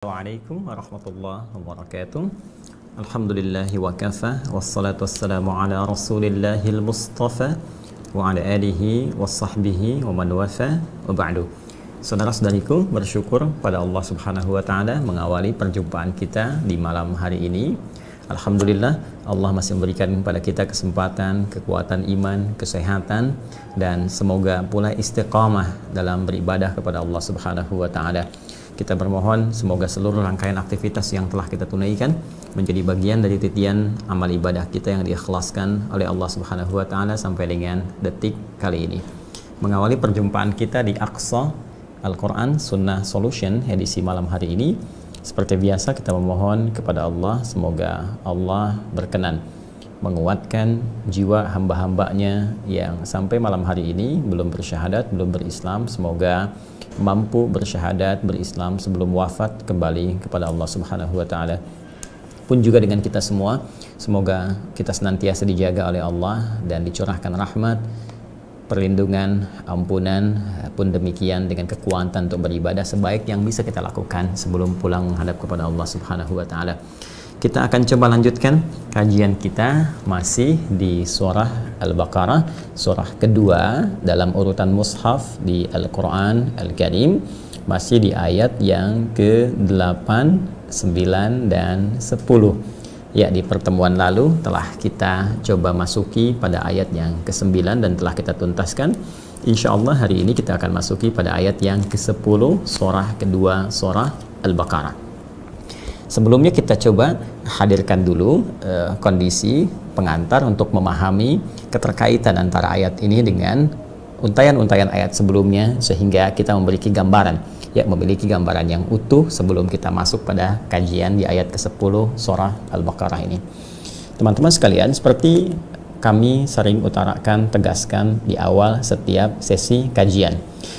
Assalamualaikum warahmatullahi wabarakatuh. Alhamdulillahi wa kafa, wassalatu wassalamu ala rasulillahil mustafa wa ala alihi wa sahbihi wa man wafa wa ba'du. Saudara-saudariku, bersyukur pada Allah subhanahu wa ta'ala mengawali perjumpaan kita di malam hari ini. Alhamdulillah, Allah masih memberikan kepada kita kesempatan, kekuatan iman, kesehatan, dan semoga pula istiqamah dalam beribadah kepada Allah subhanahu wa ta'ala. Kita bermohon semoga seluruh rangkaian aktivitas yang telah kita tunaikan menjadi bagian dari titian amal ibadah kita yang diikhlaskan oleh Allah Subhanahu wa taala sampai dengan detik kali ini. Mengawali perjumpaan kita di Aqsa Al-Qur'an Sunnah Solution edisi malam hari ini, seperti biasa kita memohon kepada Allah semoga Allah berkenan menguatkan jiwa hamba-hambanya yang sampai malam hari ini belum bersyahadat, belum berislam, semoga mampu bersyahadat, berislam sebelum wafat kembali kepada Allah Subhanahu wa taala. Pun juga dengan kita semua, semoga kita senantiasa dijaga oleh Allah dan dicurahkan rahmat, perlindungan, ampunan, pun demikian dengan kekuatan untuk beribadah sebaik yang bisa kita lakukan sebelum pulang menghadap kepada Allah Subhanahu wa taala. Kita akan coba lanjutkan kajian kita masih di surah Al-Baqarah, surah kedua dalam urutan mushaf di Al-Quran Al-Karim, masih di ayat yang ke-8, 9, dan 10. Ya, di pertemuan lalu telah kita coba masuki pada ayat yang ke-9 dan telah kita tuntaskan. Insya Allah hari ini kita akan masuki pada ayat yang ke-10 surah kedua surah Al-Baqarah. Sebelumnya kita coba hadirkan dulu kondisi pengantar untuk memahami keterkaitan antara ayat ini dengan untayan-untayan ayat sebelumnya sehingga kita memiliki gambaran yang utuh sebelum kita masuk pada kajian di ayat ke-10 surah Al-Baqarah ini. Teman-teman sekalian, seperti kami sering utarakan, tegaskan di awal setiap sesi kajian,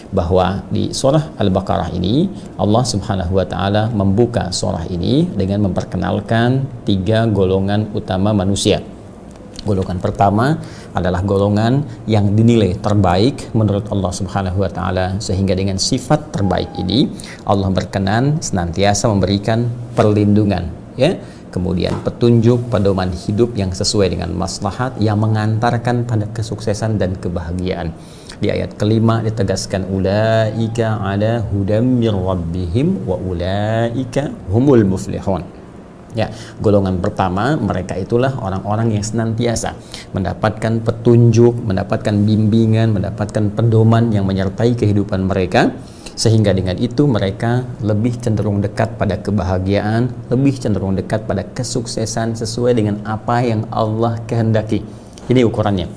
bahwa di surah Al-Baqarah ini Allah Subhanahu wa taala membuka surah ini dengan memperkenalkan 3 golongan utama manusia. Golongan pertama adalah golongan yang dinilai terbaik menurut Allah Subhanahu wa taala, sehingga dengan sifat terbaik ini Allah berkenan senantiasa memberikan perlindungan, ya. Kemudian petunjuk pedoman hidup yang sesuai dengan maslahat yang mengantarkan pada kesuksesan dan kebahagiaan. Di ayat kelima ditegaskan ulaika ala hudam mir rabbihim wa ulaika humul muflihun. Ya, golongan pertama mereka itulah orang-orang yang senantiasa mendapatkan petunjuk, mendapatkan bimbingan, mendapatkan pedoman yang menyertai kehidupan mereka, sehingga dengan itu mereka lebih cenderung dekat pada kebahagiaan, lebih cenderung dekat pada kesuksesan sesuai dengan apa yang Allah kehendaki. Ini ukurannya.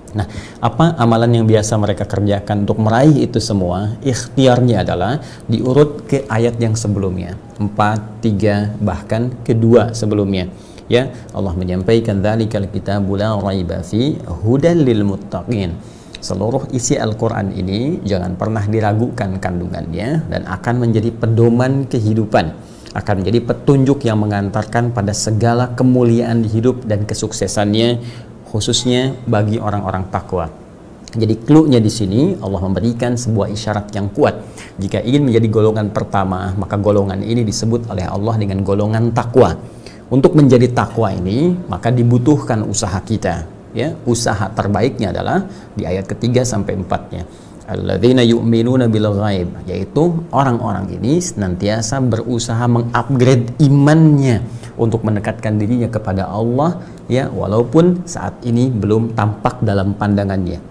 Nah, apa amalan yang biasa mereka kerjakan untuk meraih itu semua? Ikhtiarnya adalah diurut ke ayat yang sebelumnya, 4, 3, bahkan kedua sebelumnya. Ya, Allah menyampaikan dzalikal kitabu la raiba fi hudal lil muttaqin. Seluruh isi Al-Quran ini jangan pernah diragukan kandungannya dan akan menjadi pedoman kehidupan, akan menjadi petunjuk yang mengantarkan pada segala kemuliaan di hidup dan kesuksesannya, khususnya bagi orang-orang takwa. Jadi clue-nya di sini Allah memberikan sebuah isyarat yang kuat. Jika ingin menjadi golongan pertama, maka golongan ini disebut oleh Allah dengan golongan takwa. Untuk menjadi takwa ini, maka dibutuhkan usaha kita. Ya, usaha terbaiknya adalah di ayat ketiga sampai 4-nya. Alladzina yu'minuna bil ghaib, yaitu orang-orang ini senantiasa berusaha mengupgrade imannya untuk mendekatkan dirinya kepada Allah, ya, walaupun saat ini belum tampak dalam pandangannya,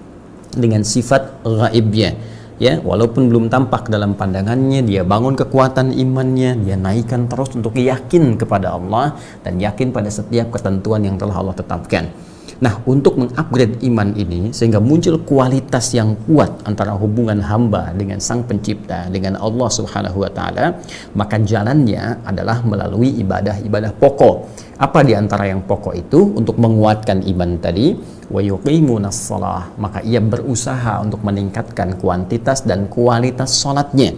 dengan sifat ghaibnya, ya, walaupun belum tampak dalam pandangannya, dia bangun kekuatan imannya, dia naikkan terus untuk yakin kepada Allah dan yakin pada setiap ketentuan yang telah Allah tetapkan. Nah, untuk mengupgrade iman ini sehingga muncul kualitas yang kuat antara hubungan hamba dengan Sang Pencipta, dengan Allah Subhanahu wa taala, maka jalannya adalah melalui ibadah-ibadah pokok. Apa di antara yang pokok itu? Untuk menguatkan iman tadi, wa yuqimunas shalah, maka ia berusaha untuk meningkatkan kuantitas dan kualitas salatnya.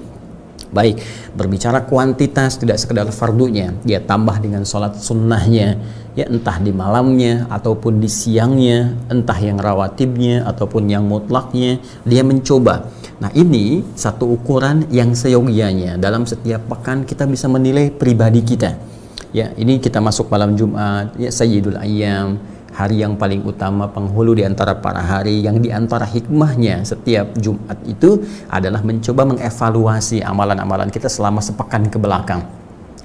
Baik, berbicara kuantitas tidak sekedar fardunya, dia tambah dengan sholat sunnahnya, ya entah di malamnya ataupun di siangnya, entah yang rawatibnya ataupun yang mutlaknya, dia mencoba. Nah ini satu ukuran yang seyogianya dalam setiap pekan kita bisa menilai pribadi kita. Ya ini kita masuk malam Jumat, ya Sayyidul Ayyam, hari yang paling utama, penghulu di antara para hari, yang di antara hikmahnya setiap Jumat itu adalah mencoba mengevaluasi amalan-amalan kita selama sepekan ke belakang.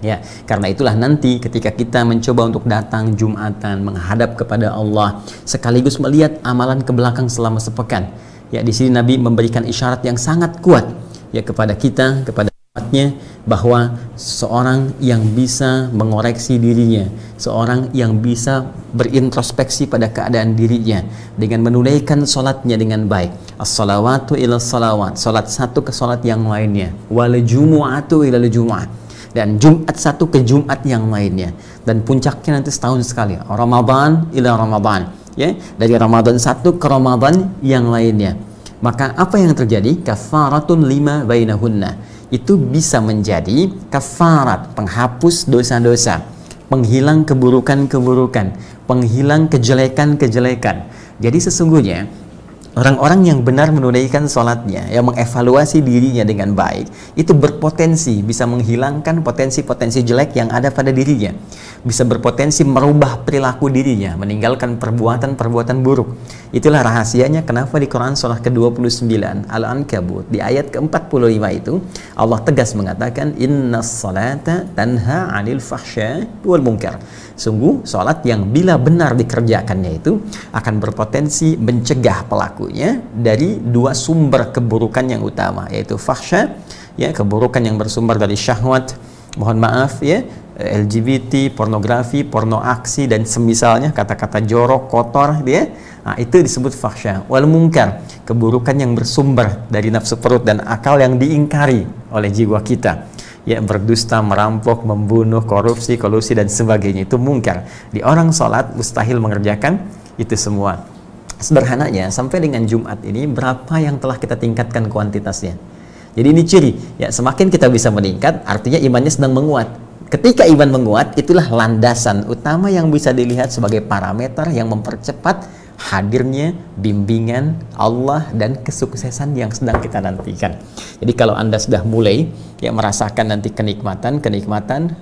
Ya, karena itulah nanti ketika kita mencoba untuk datang Jumatan menghadap kepada Allah sekaligus melihat amalan ke belakang selama sepekan. Ya, di sini Nabi memberikan isyarat yang sangat kuat ya kepada kita, kepada umatnya, bahwa seorang yang bisa mengoreksi dirinya, seorang yang bisa berintrospeksi pada keadaan dirinya dengan menunaikan sholatnya dengan baik, as-salawatu ila salawat, sholat satu ke sholat yang lainnya, wal jumu'atu ila jumu'ah, dan Jumat satu ke Jumat yang lainnya, dan puncaknya nanti setahun sekali, Ramadan ila Ramadan, ya, dari Ramadan satu ke Ramadan yang lainnya. Maka apa yang terjadi? Kafaratun lima bainahunna, itu bisa menjadi kafarat, penghapus dosa-dosa, penghilang keburukan-keburukan, penghilang kejelekan-kejelekan. Jadi sesungguhnya orang-orang yang benar menunaikan sholatnya, yang mengevaluasi dirinya dengan baik, itu berpotensi bisa menghilangkan potensi-potensi jelek yang ada pada dirinya, bisa berpotensi merubah perilaku dirinya, meninggalkan perbuatan-perbuatan buruk. Itulah rahasianya kenapa di Quran surah ke-29 Al-Ankabut di ayat ke-45 itu Allah tegas mengatakan innas salata tanha 'anil fahsya wal munkar. Sungguh salat yang bila benar dikerjakannya itu akan berpotensi mencegah pelakunya dari dua sumber keburukan yang utama, yaitu fahsya, ya, keburukan yang bersumber dari syahwat, mohon maaf ya, LGBT, pornografi, porno aksi dan semisalnya, kata-kata jorok, kotor, dia. Nah, itu disebut fahsya. Wal munkar, keburukan yang bersumber dari nafsu perut dan akal yang diingkari oleh jiwa kita. Ya, berdusta, merampok, membunuh, korupsi, kolusi dan sebagainya, itu munkar. Di orang sholat mustahil mengerjakan itu semua. Sederhananya, sampai dengan Jumat ini berapa yang telah kita tingkatkan kuantitasnya? Jadi ini ciri, ya, semakin kita bisa meningkat, artinya imannya sedang menguat. Ketika iman menguat, itulah landasan utama yang bisa dilihat sebagai parameter yang mempercepat hadirnya bimbingan Allah dan kesuksesan yang sedang kita nantikan. Jadi kalau Anda sudah mulai ya merasakan nanti kenikmatan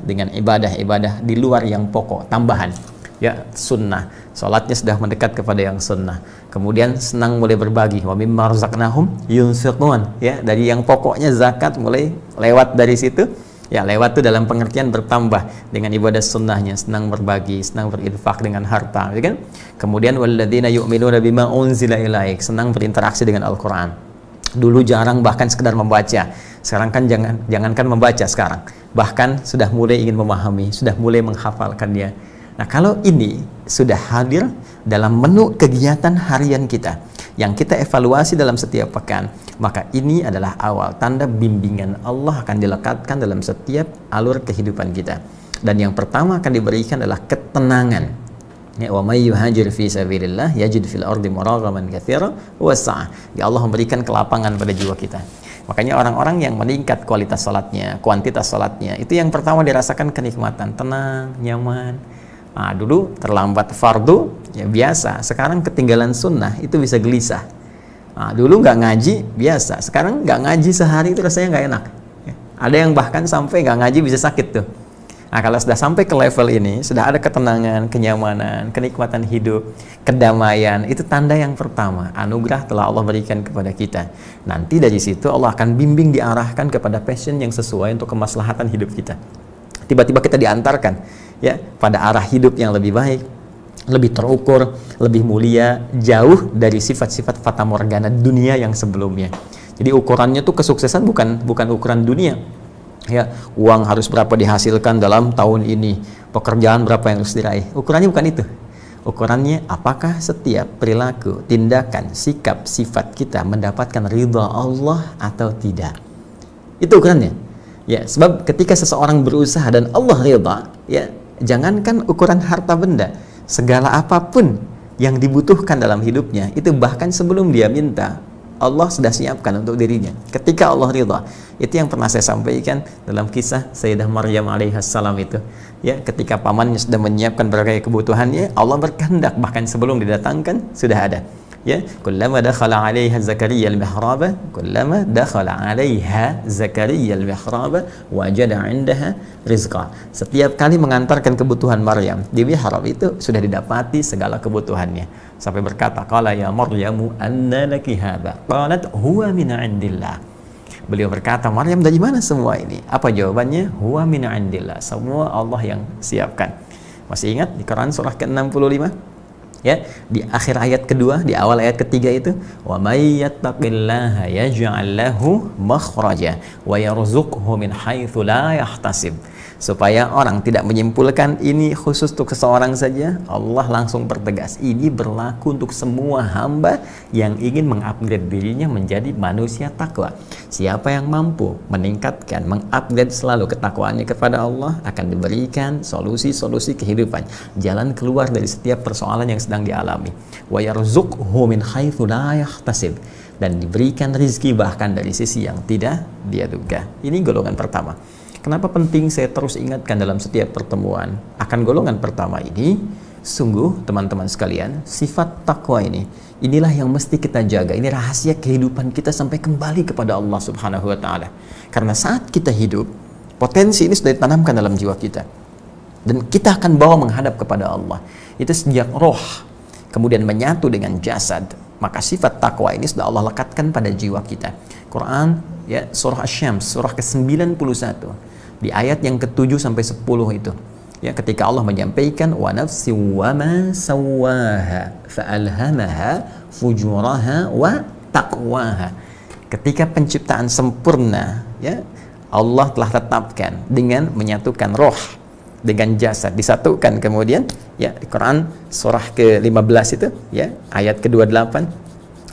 dengan ibadah-ibadah di luar yang pokok, tambahan, ya sunnah, sholatnya sudah mendekat kepada yang sunnah, kemudian senang mulai berbagi, wa mimma razaqnahum yunfiqun, ya, dari yang pokoknya zakat mulai lewat dari situ. Ya, lewat itu dalam pengertian bertambah dengan ibadah sunnahnya, senang berbagi, senang berinfak dengan harta, ya kan? Kemudian walladzina yu'minuna bima unzila ilaik, senang berinteraksi dengan Al-Qur'an. Dulu jarang bahkan sekedar membaca. Sekarang kan jangankan membaca sekarang, bahkan sudah mulai ingin memahami, sudah mulai menghafalkannya. Nah, kalau ini sudah hadir dalam menu kegiatan harian kita yang kita evaluasi dalam setiap pekan, maka ini adalah awal tanda bimbingan Allah akan dilekatkan dalam setiap alur kehidupan kita. Dan yang pertama akan diberikan adalah ketenangan. Ya, wa may yuhajir fi sabilillah yajid fil ardi muragaman katsira wa sa'ah. Ya, Allah memberikan kelapangan pada jiwa kita. Makanya orang-orang yang meningkat kualitas salatnya, kuantitas salatnya, itu yang pertama dirasakan kenikmatan, tenang, nyaman. Nah, dulu terlambat fardu, ya biasa. Sekarang ketinggalan sunnah, itu bisa gelisah. Nah, dulu nggak ngaji, biasa. Sekarang nggak ngaji sehari itu rasanya nggak enak. Ya. Ada yang bahkan sampai nggak ngaji bisa sakit tuh. Nah, kalau sudah sampai ke level ini, sudah ada ketenangan, kenyamanan, kenikmatan hidup, kedamaian, itu tanda yang pertama. Anugerah telah Allah berikan kepada kita. Nanti dari situ Allah akan bimbing, diarahkan kepada passion yang sesuai untuk kemaslahatan hidup kita. Tiba-tiba kita diantarkan ya pada arah hidup yang lebih baik, lebih terukur, lebih mulia, jauh dari sifat-sifat fata morgana dunia yang sebelumnya. Jadi ukurannya tuh kesuksesan bukan ukuran dunia. Ya, uang harus berapa dihasilkan dalam tahun ini, pekerjaan berapa yang harus diraih. Ukurannya bukan itu. Ukurannya apakah setiap perilaku, tindakan, sikap, sifat kita mendapatkan ridha Allah atau tidak. Itu ukurannya. Ya, sebab ketika seseorang berusaha dan Allah ridha, ya, jangankan ukuran harta benda, segala apapun yang dibutuhkan dalam hidupnya, itu bahkan sebelum dia minta, Allah sudah siapkan untuk dirinya. Ketika Allah ridha, itu yang pernah saya sampaikan dalam kisah Sayyidah Maryam alaihissalam itu. Ya, ketika pamannya sudah menyiapkan berbagai kebutuhannya, Allah berkehendak bahkan sebelum didatangkan sudah ada. Ya, kullama dakhala 'alaiha Zakaria al-mihraba, kullama dakhala 'alaiha Zakaria al-mihraba wajada 'indaha rizqa. Setiap kali mengantarkan kebutuhan Maryam di mihrab itu sudah didapati segala kebutuhannya. Sampai berkata, qala ya Maryamu anna laki hadza? Qalat huwa min 'indillah. Beliau berkata, Maryam, dari mana semua ini? Apa jawabannya? Huwa min 'indillah. Semua Allah yang siapkan. Masih ingat di Quran surah ke-65? Ya, di akhir ayat kedua, di awal ayat ketiga itu, wa may yattaqillaha yaj'al lahu makhraja wa yarzuqhu min haitsu la yahtasib. Supaya orang tidak menyimpulkan ini khusus untuk seseorang saja, Allah langsung pertegas, ini berlaku untuk semua hamba yang ingin mengupgrade dirinya menjadi manusia takwa. Siapa yang mampu meningkatkan, mengupgrade selalu ketakwaannya kepada Allah, akan diberikan solusi-solusi kehidupan, jalan keluar dari setiap persoalan yang sedang dialami. Wa yarzuqhu min haitsu la yahtasib, dan diberikan rizki bahkan dari sisi yang tidak dia duga. Ini golongan pertama. Kenapa penting saya terus ingatkan dalam setiap pertemuan akan golongan pertama ini? Sungguh teman-teman sekalian, sifat takwa ini, inilah yang mesti kita jaga. Ini rahasia kehidupan kita sampai kembali kepada Allah Subhanahu wa Ta'ala. Karena saat kita hidup, potensi ini sudah ditanamkan dalam jiwa kita, dan kita akan bawa menghadap kepada Allah. Itu sejak roh kemudian menyatu dengan jasad, maka sifat takwa ini sudah Allah lekatkan pada jiwa kita. Quran, ya, surah Asy-Syams, surah ke-91, di ayat yang ke-7 sampai 10 itu, ya, ketika Allah menyampaikan wa nafsi wa ma sawwaha fa'alhamaha fujuraha wa taqwaha. Ketika penciptaan sempurna, ya, Allah telah tetapkan dengan menyatukan roh dengan jasad, disatukan. Kemudian, ya, di Quran surah ke-15 itu, ya, ayat ke-28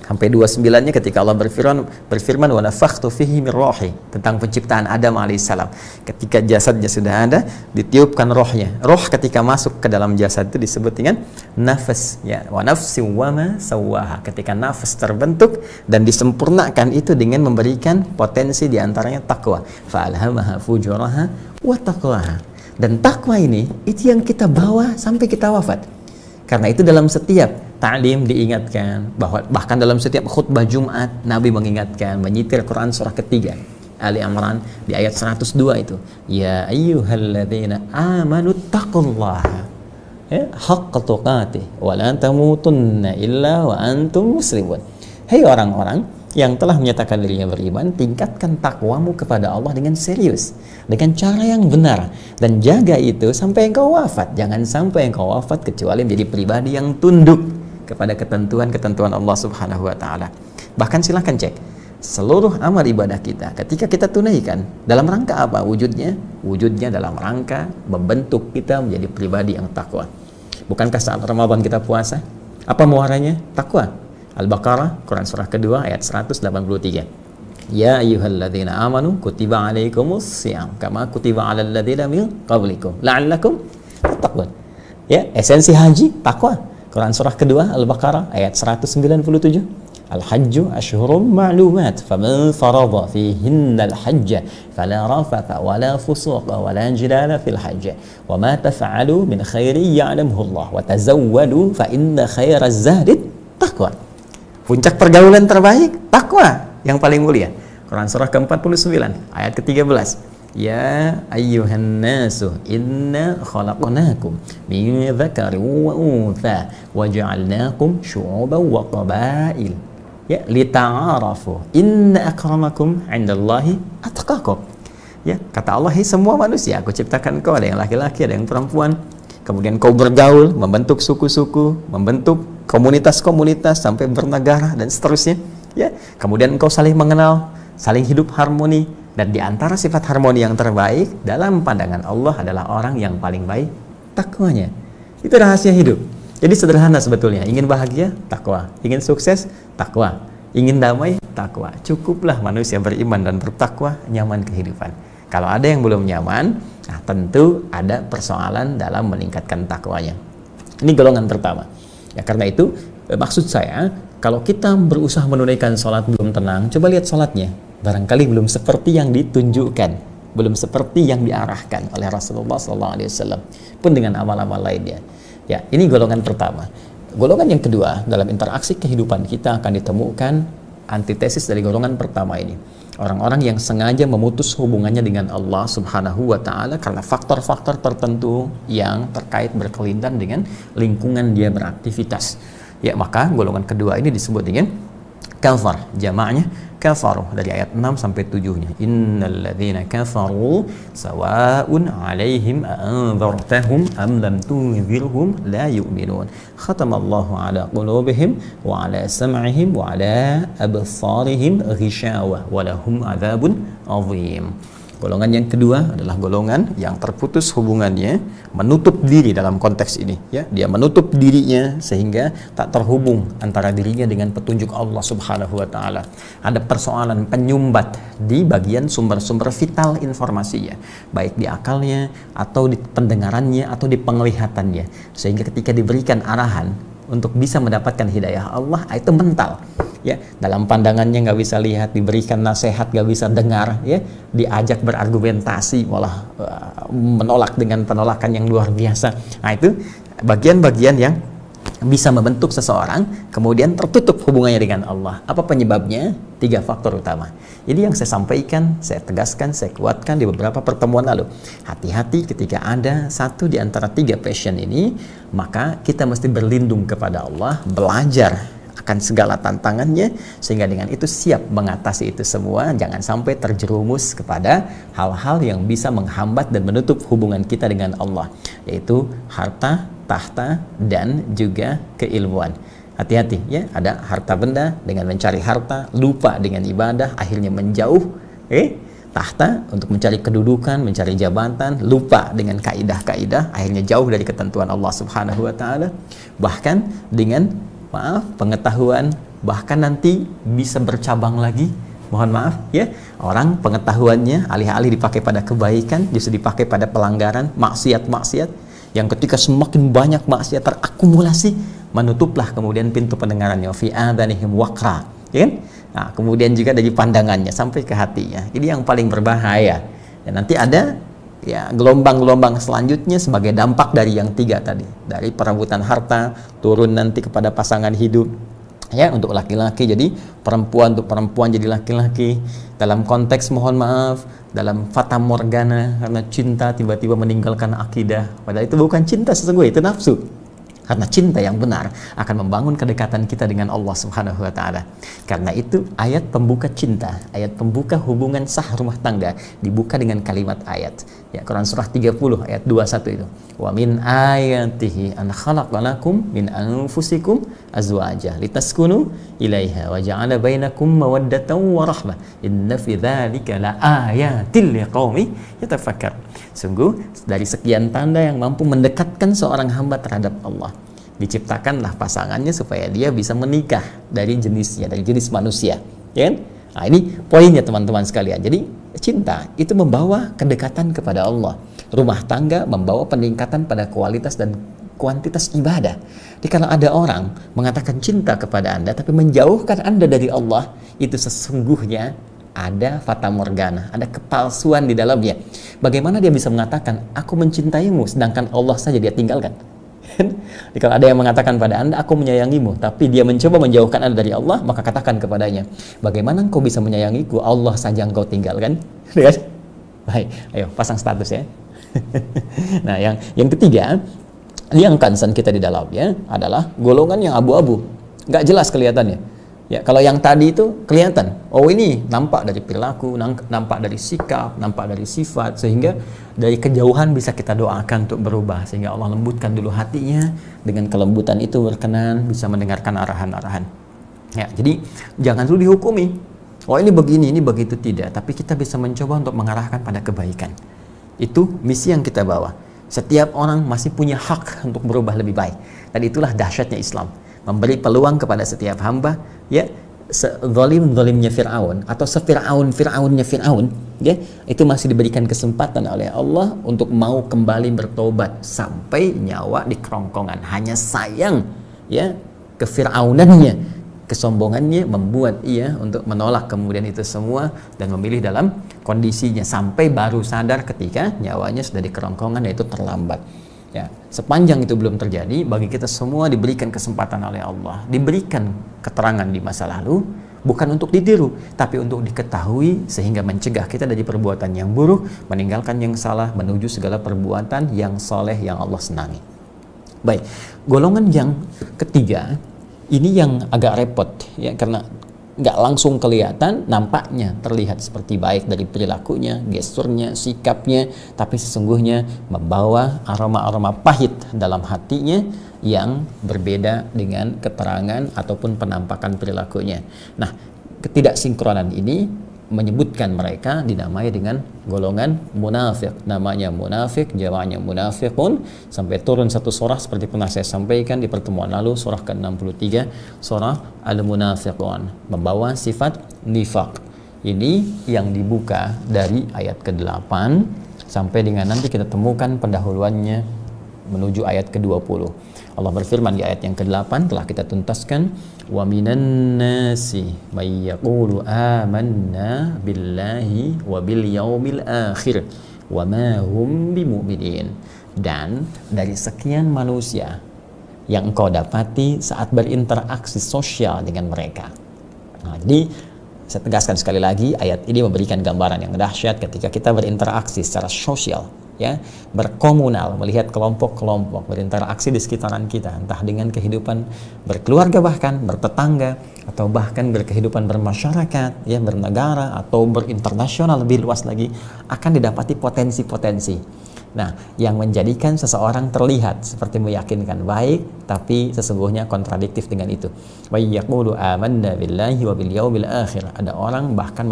sampai 29-nya, ketika Allah berfirman wa nafakhtu fihi min ruhi, tentang penciptaan Adam alaihissalam. Ketika jasadnya sudah ada, ditiupkan rohnya. Roh ketika masuk ke dalam jasad itu disebut dengan nafas, ya, wa nafsi wa ma sawwaha. Ketika nafas terbentuk dan disempurnakan itu dengan memberikan potensi diantaranya takwa, fa alhamaha fujuraha wa taqwaha. Dan takwa ini itu yang kita bawa sampai kita wafat. Karena itu dalam setiap ta'lim diingatkan, bahwa bahkan dalam setiap khutbah Jumat Nabi mengingatkan, menyitir Quran surah ketiga Ali Imran di ayat 102 itu, ya ayyuhalladzina amanu taqullaha, ya, haqqa tuqatih wa la tamutunna illa wa antum muslimun. Hei orang-orang yang telah menyatakan dirinya beriman, tingkatkan takwamu kepada Allah dengan serius, dengan cara yang benar, dan jaga itu sampai engkau wafat. Jangan sampai engkau wafat kecuali menjadi pribadi yang tunduk kepada ketentuan-ketentuan Allah Subhanahu wa Ta'ala. Bahkan silahkan cek seluruh amal ibadah kita, ketika kita tunaikan, dalam rangka apa wujudnya? Wujudnya dalam rangka membentuk kita menjadi pribadi yang takwa. Bukankah saat Ramadan kita puasa? Apa muaranya? Takwa. Al-Baqarah, Quran surah kedua ayat 183. Ya ayyuhalladzina amanu kutiba alaikumus shiyam kama kutiba alal ladzina min qablikum la'allakum tattaqun. Ya, esensi haji takwa. Quran surah kedua Al-Baqarah ayat 197. Al-hajju asyhurum ma'lumat faman farada fihinna al-hajja fala rafatha wala fusuqa wala jidala fil hajj wa ma taf'alu min khairin ya'lamuhu Allah wa tazawwadu fa inna khairaz zadi taqwa. Puncak pergaulan terbaik takwa yang paling mulia. Quran surah ke-49 ayat ke-13. Ya ayyuhan nasu inna khalaqnakum min dzakarin wa untha wa ja'alnakum syu'uban wa qabail, ya, lita'arafu inna akramakum 'indallahi atqakum. Ya, kata Allah, semua manusia aku ciptakan kau, ada yang laki-laki, ada yang perempuan. Kemudian kau bergaul, membentuk suku-suku, membentuk komunitas-komunitas sampai bernegara dan seterusnya, ya. Kemudian engkau saling mengenal, saling hidup harmoni, dan di antara sifat harmoni yang terbaik dalam pandangan Allah adalah orang yang paling baik takwanya. Itu rahasia hidup. Jadi sederhana sebetulnya. Ingin bahagia, takwa. Ingin sukses, takwa. Ingin damai, takwa. Cukuplah manusia beriman dan bertakwa, nyaman kehidupan. Kalau ada yang belum nyaman, nah tentu ada persoalan dalam meningkatkan takwanya. Ini golongan pertama. Ya, karena itu maksud saya, Kalau kita berusaha menunaikan sholat belum tenang, coba lihat sholatnya. Barangkali belum seperti yang ditunjukkan, belum seperti yang diarahkan oleh Rasulullah SAW. Pun dengan amal-amal lainnya. Ya, ini golongan pertama. Golongan yang kedua, dalam interaksi kehidupan kita akan ditemukan antitesis dari golongan pertama ini. Orang-orang yang sengaja memutus hubungannya dengan Allah Subhanahu wa Ta'ala karena faktor-faktor tertentu yang terkait berkelindan dengan lingkungan dia beraktivitas. Ya, maka golongan kedua ini disebut dengan kafar, jamaknya kafaru, dari ayat 6 sampai 7-nya. Innalladzina kafaru sawa'un 'alaihim a'anzartahum am lam tunzirhum la yu'minun. Khatamallahu 'ala qulubihim wa 'ala sam'ihim wa 'ala absarihim ghishawah wa lahum 'adzabun 'adzim. Golongan yang kedua adalah golongan yang terputus hubungannya, menutup diri dalam konteks ini, ya. Dia menutup dirinya sehingga tak terhubung antara dirinya dengan petunjuk Allah Subhanahu wa Ta'ala. Ada persoalan penyumbat di bagian sumber-sumber vital informasinya, baik di akalnya atau di pendengarannya atau di penglihatannya, sehingga ketika diberikan arahan untuk bisa mendapatkan hidayah Allah, itu mental. Ya, dalam pandangannya nggak bisa lihat, diberikan nasihat nggak bisa dengar, ya, diajak berargumentasi malah menolak dengan penolakan yang luar biasa. Nah, itu bagian-bagian yang bisa membentuk seseorang kemudian tertutup hubungannya dengan Allah. Apa penyebabnya? 3 faktor utama. Ini yang saya sampaikan, saya tegaskan, saya kuatkan di beberapa pertemuan lalu. Hati-hati ketika ada satu di antara 3 passion ini, maka kita mesti berlindung kepada Allah, belajar akan segala tantangannya, sehingga dengan itu siap mengatasi itu semua. Jangan sampai terjerumus kepada hal-hal yang bisa menghambat dan menutup hubungan kita dengan Allah, yaitu harta, tahta, dan juga keilmuan. Hati-hati, ya, ada harta benda, dengan mencari harta lupa dengan ibadah, akhirnya menjauh. Tahta untuk mencari kedudukan, mencari jabatan, lupa dengan kaidah-kaidah, akhirnya jauh dari ketentuan Allah Subhanahu wa Ta'ala. Bahkan dengan pengetahuan, bahkan nanti bisa bercabang lagi. Mohon maaf, ya, orang pengetahuannya alih-alih dipakai pada kebaikan, justru dipakai pada pelanggaran, maksiat-maksiat, yang ketika semakin banyak maksiat terakumulasi, menutuplah kemudian pintu pendengarannya, fi adanihim waqra, ya kan? Nah, kemudian juga dari pandangannya sampai ke hatinya. Ini yang paling berbahaya. Dan nanti ada, ya, gelombang-gelombang selanjutnya sebagai dampak dari yang 3 tadi, dari perebutan harta turun nanti kepada pasangan hidup, ya, untuk laki-laki jadi perempuan, untuk perempuan jadi laki-laki, dalam konteks mohon maaf, dalam fata morgana karena cinta tiba-tiba meninggalkan akidah, padahal itu bukan cinta sesungguhnya, itu nafsu. Karena cinta yang benar akan membangun kedekatan kita dengan Allah Subhanahu wa Ta'ala. Karena itu ayat pembuka cinta, ayat pembuka hubungan sah rumah tangga dibuka dengan kalimat ayat. Ya, Quran surah 30 ayat 21 itu. Wa min ayatihi an khalaqalakum min anfusikum azwaja litaskunu ilaiha wa ja'ala bainakum mawaddatan wa rahmah. Inna fi dzalika la ayatil liqaumi yatafakkar. Sungguh dari sekian tanda yang mampu mendekatkan seorang hamba terhadap Allah. Diciptakanlah pasangannya supaya dia bisa menikah dari jenisnya, dari jenis manusia, ya kan? Nah, ini poinnya teman-teman sekalian. Jadi cinta itu membawa kedekatan kepada Allah. Rumah tangga membawa peningkatan pada kualitas dan kuantitas ibadah. Jadi kalau ada orang mengatakan cinta kepada Anda tapi menjauhkan Anda dari Allah, itu sesungguhnya ada fata morgana, ada kepalsuan di dalamnya. Bagaimana dia bisa mengatakan aku mencintaimu sedangkan Allah saja dia tinggalkan? Jadi kalau ada yang mengatakan pada Anda aku menyayangimu tapi dia mencoba menjauhkan Anda dari Allah, maka katakan kepadanya, bagaimana engkau bisa menyayangiku, Allah saja engkau tinggalkan? Baik, ayo pasang status ya. Nah, yang ketiga, yang concern kita di dalamnya adalah golongan yang abu-abu, nggak jelas kelihatannya. Ya, kalau yang tadi itu kelihatan, oh ini nampak dari perilaku, nampak dari sikap, nampak dari sifat, sehingga dari kejauhan bisa kita doakan untuk berubah, sehingga Allah lembutkan dulu hatinya, dengan kelembutan itu berkenan, bisa mendengarkan arahan-arahan. Ya, jadi jangan dulu dihukumi, oh ini begini, ini begitu, tidak, tapi kita bisa mencoba untuk mengarahkan pada kebaikan. Itu misi yang kita bawa. Setiap orang masih punya hak untuk berubah lebih baik, dan itulah dahsyatnya Islam. Memberi peluang kepada setiap hamba, ya, sezalim-zalimnya Fir'aun atau sefir'aun-fir'aunnya Fir'aun, ya, itu masih diberikan kesempatan oleh Allah untuk mau kembali bertobat sampai nyawa di kerongkongan. Hanya sayang, ya, kefir'aunannya Kesombongannya membuat ia untuk menolak kemudian itu semua dan memilih dalam kondisinya sampai baru sadar ketika nyawanya sudah di kerongkongan, yaitu terlambat. Ya, sepanjang itu belum terjadi, bagi kita semua diberikan kesempatan oleh Allah, diberikan keterangan di masa lalu, bukan untuk ditiru, tapi untuk diketahui sehingga mencegah kita dari perbuatan yang buruk, meninggalkan yang salah, menuju segala perbuatan yang soleh yang Allah senangi. Baik, golongan yang ketiga ini yang agak repot ya, karena nggak langsung kelihatan, nampaknya terlihat seperti baik dari perilakunya, gesturnya, sikapnya, tapi sesungguhnya membawa aroma-aroma pahit dalam hatinya yang berbeda dengan keterangan ataupun penampakan perilakunya. Nah, ketidaksinkronan ini menyebutkan mereka dinamai dengan golongan munafik. Namanya munafik, jawabannya munafiqun, sampai turun satu surah seperti pernah saya sampaikan di pertemuan lalu, surah ke-63, surah Al-Munafiqun, membawa sifat nifaq. Ini yang dibuka dari ayat ke-8 sampai dengan nanti kita temukan pendahuluannya menuju ayat ke-20. Allah berfirman di ayat yang ke-8, telah kita tuntaskan, wa minan nasi may yaqulu amanna billahi wa bil yaumil akhir wa ma hum bimu'minin. Dan dari sekian manusia yang engkau dapati saat berinteraksi sosial dengan mereka. Nah, jadi saya tegaskan sekali lagi, ayat ini memberikan gambaran yang dahsyat ketika kita berinteraksi secara sosial, ya, berkomunal, melihat kelompok-kelompok, berinteraksi di sekitaran kita, entah dengan kehidupan berkeluarga, bahkan bertetangga, atau bahkan berkehidupan bermasyarakat, ya, bernegara, atau berinternasional lebih luas lagi, akan didapati potensi-potensi. Nah, yang menjadikan seseorang terlihat seperti meyakinkan baik, tapi sesungguhnya kontradiktif dengan itu. Wa yaqulu amanna billahi wa bil yaumil akhir. Ada orang bahkan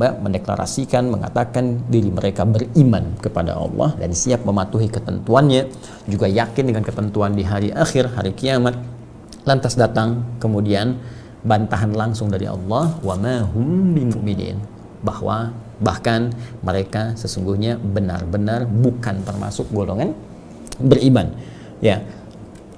mendeklarasikan, mengatakan diri mereka beriman kepada Allah dan siap mematuhi ketentuannya, juga yakin dengan ketentuan di hari akhir, hari kiamat. Lantas datang kemudian bantahan langsung dari Allah, wa ma hum bimu'minin, bahwa bahkan mereka sesungguhnya benar-benar bukan termasuk golongan beriman. Ya.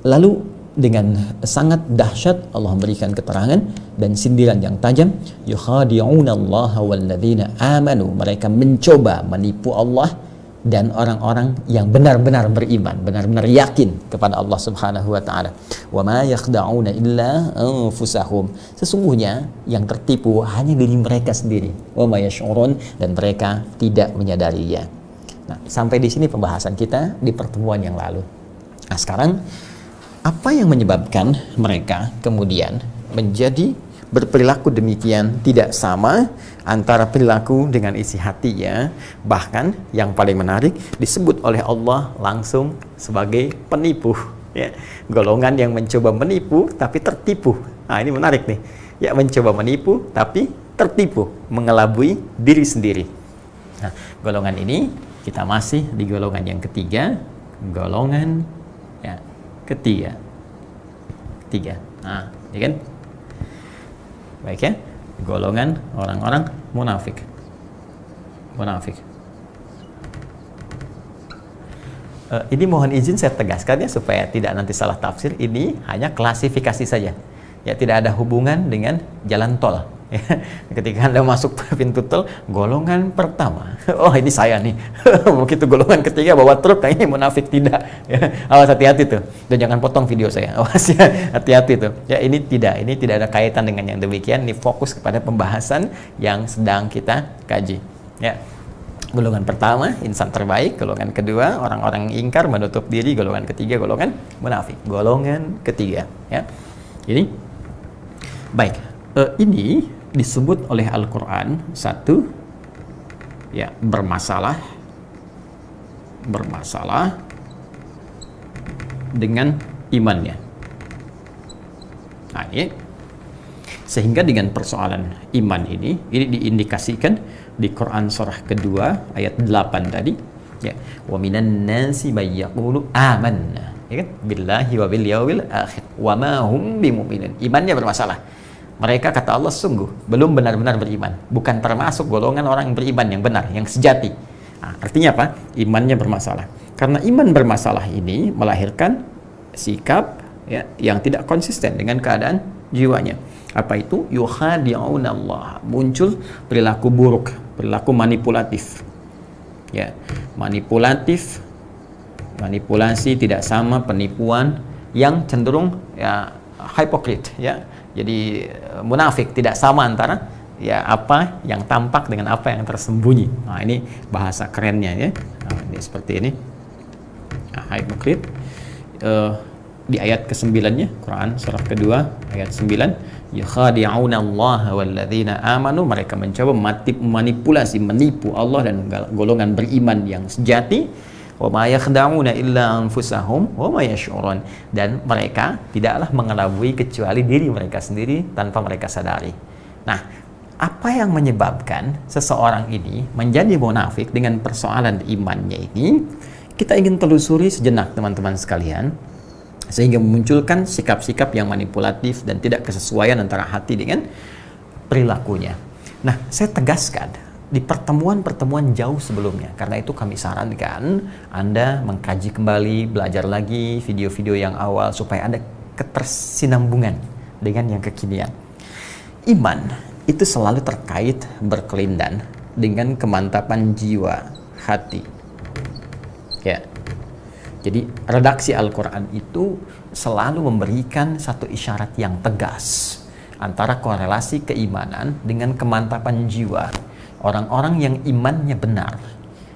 Lalu dengan sangat dahsyat Allah memberikan keterangan dan sindiran yang tajam, yukhadi'unallaha walladzina amanu, mereka mencoba menipu Allah dan orang-orang yang benar-benar beriman, benar-benar yakin kepada Allah Subhanahu wa taala. Wa ma yakhda'una illa anfusahum, sesungguhnya yang tertipu hanya diri mereka sendiri. Wa ma yash'urun, dan mereka tidak menyadarinya. Nah, sampai di sini pembahasan kita di pertemuan yang lalu. Nah, sekarang apa yang menyebabkan mereka kemudian menjadi berperilaku demikian tidak sama antara perilaku dengan isi hatinya? Bahkan yang paling menarik disebut oleh Allah langsung sebagai penipu, ya. Golongan yang mencoba menipu tapi tertipu. Nah, ini menarik nih, ya, mencoba menipu tapi tertipu, mengelabui diri sendiri. Nah, golongan ini kita masih di golongan yang ketiga, golongan, ya, ketiga. Nah, ya kan? Baik, ya, golongan orang-orang munafik. Ini mohon izin saya tegaskan, ya, supaya tidak nanti salah tafsir. Ini hanya klasifikasi saja, ya, tidak ada hubungan dengan jalan tol. Ketika Anda masuk pintu tol, golongan pertama, oh ini saya nih. Begitu golongan ketiga bawa truk, nah ini munafik, tidak. Awas, hati-hati tuh, dan jangan potong video saya. Awas, ya, hati-hati tuh. Ya, ini tidak ada kaitan dengan yang demikian. Ini fokus kepada pembahasan yang sedang kita kaji. Ya, golongan pertama insan terbaik, golongan kedua orang-orang yang ingkar menutup diri, golongan ketiga golongan munafik. Golongan ketiga, ya. Ini baik. Ini disebut oleh Al-Quran satu, ya, bermasalah dengan imannya. Nah, ini sehingga dengan persoalan iman ini diindikasikan di Quran surah kedua ayat 8 tadi, ya, wa minan nasi may yaqulu amanna, ya kan, billahi wa bil yaumil akhir wa ma hum bimu'minin. Imannya bermasalah. Mereka, kata Allah, sungguh belum benar-benar beriman, bukan termasuk golongan orang yang beriman yang benar, yang sejati. Nah, artinya apa? Imannya bermasalah. Karena iman bermasalah ini melahirkan sikap, ya, yang tidak konsisten dengan keadaan jiwanya. Apa itu? Yukhadi'una Allah. Muncul perilaku buruk, perilaku manipulatif. Ya, manipulasi tidak sama penipuan yang cenderung ya hipokrit ya. Jadi munafik, tidak sama antara ya apa yang tampak dengan apa yang tersembunyi. Nah, ini bahasa kerennya ya. Nah, ini seperti ini. Nah, hipokrit di ayat ke-9-nya Quran surah kedua ayat 9, yukhadi'una Allah walladzina amanu, mereka mencoba manipulasi, menipu Allah dan golongan beriman yang sejati. Wa ma yakhda'una illa anfusahum wa ma yash'urun, dan mereka tidaklah mengelabui kecuali diri mereka sendiri tanpa mereka sadari. Nah, apa yang menyebabkan seseorang ini menjadi munafik dengan persoalan imannya ini? Kita ingin telusuri sejenak teman-teman sekalian, sehingga memunculkan sikap-sikap yang manipulatif dan tidak kesesuaian antara hati dengan perilakunya. Nah, saya tegaskan di pertemuan-pertemuan jauh sebelumnya, karena itu kami sarankan Anda mengkaji kembali, belajar lagi video-video yang awal supaya ada ketersinambungan dengan yang kekinian. Iman itu selalu terkait berkelindan dengan kemantapan jiwa, hati. Ya. Jadi redaksi Al-Quran itu selalu memberikan satu isyarat yang tegas antara korelasi keimanan dengan kemantapan jiwa. Orang-orang yang imannya benar,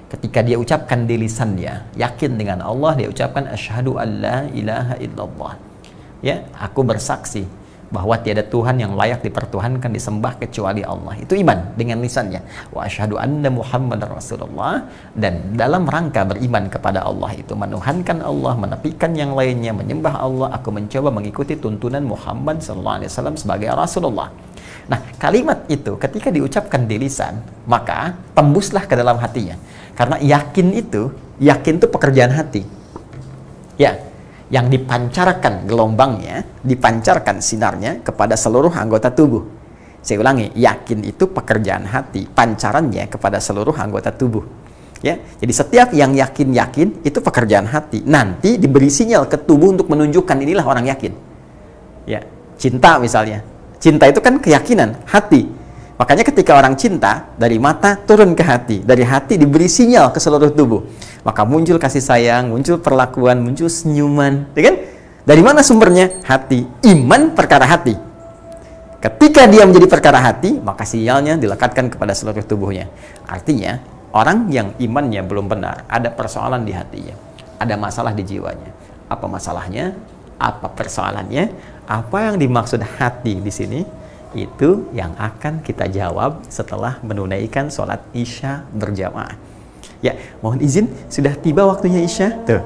ketika dia ucapkan di lisannya, yakin dengan Allah, dia ucapkan asyhadu an la ilaha illallah. Ya, aku bersaksi bahwa tiada Tuhan yang layak dipertuhankan, disembah kecuali Allah. Itu iman dengan lisannya. Wa asyhadu anna Muhammadar Rasulullah. Dan dalam rangka beriman kepada Allah itu menuhankan Allah, menepikan yang lainnya, menyembah Allah. Aku mencoba mengikuti tuntunan Muhammad SAW sebagai Rasulullah. Nah, kalimat itu ketika diucapkan di lisan, maka tembuslah ke dalam hatinya. Karena yakin itu pekerjaan hati. Ya, yang dipancarkan gelombangnya, dipancarkan sinarnya kepada seluruh anggota tubuh. Saya ulangi, yakin itu pekerjaan hati, pancarannya kepada seluruh anggota tubuh. Ya, jadi setiap yang yakin itu pekerjaan hati. Nanti diberi sinyal ke tubuh untuk menunjukkan inilah orang yakin. Ya, cinta misalnya. Cinta itu kan keyakinan, hati. Makanya ketika orang cinta, dari mata turun ke hati, dari hati diberi sinyal ke seluruh tubuh. Maka muncul kasih sayang, muncul perlakuan, muncul senyuman, ya kan? Dari mana sumbernya? Hati. Iman perkara hati. Ketika dia menjadi perkara hati, maka sinyalnya dilekatkan kepada seluruh tubuhnya. Artinya, orang yang imannya belum benar, ada persoalan di hatinya, ada masalah di jiwanya. Apa masalahnya? Apa persoalannya? Apa yang dimaksud hati di sini? Itu yang akan kita jawab setelah menunaikan sholat Isya berjamaah. Ya, mohon izin, sudah tiba waktunya Isya. Tuh,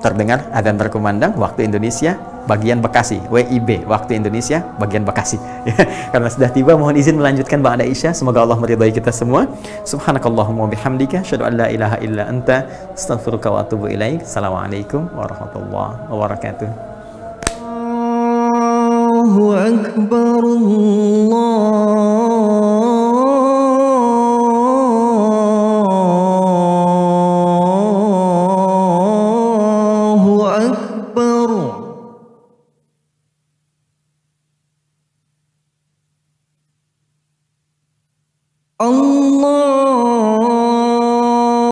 terdengar adzan berkumandang waktu Indonesia bagian Bekasi, WIB waktu Indonesia bagian Bekasi. Ya, karena sudah tiba, mohon izin melanjutkan ba'da Isya. Semoga Allah meridhai kita semua. Subhanakallahumma bihamdika, asyhadu an la ilaha illa anta, astaghfiruka wa atubu ilaik. Assalamualaikum warahmatullahi wabarakatuh. Allahu akbar.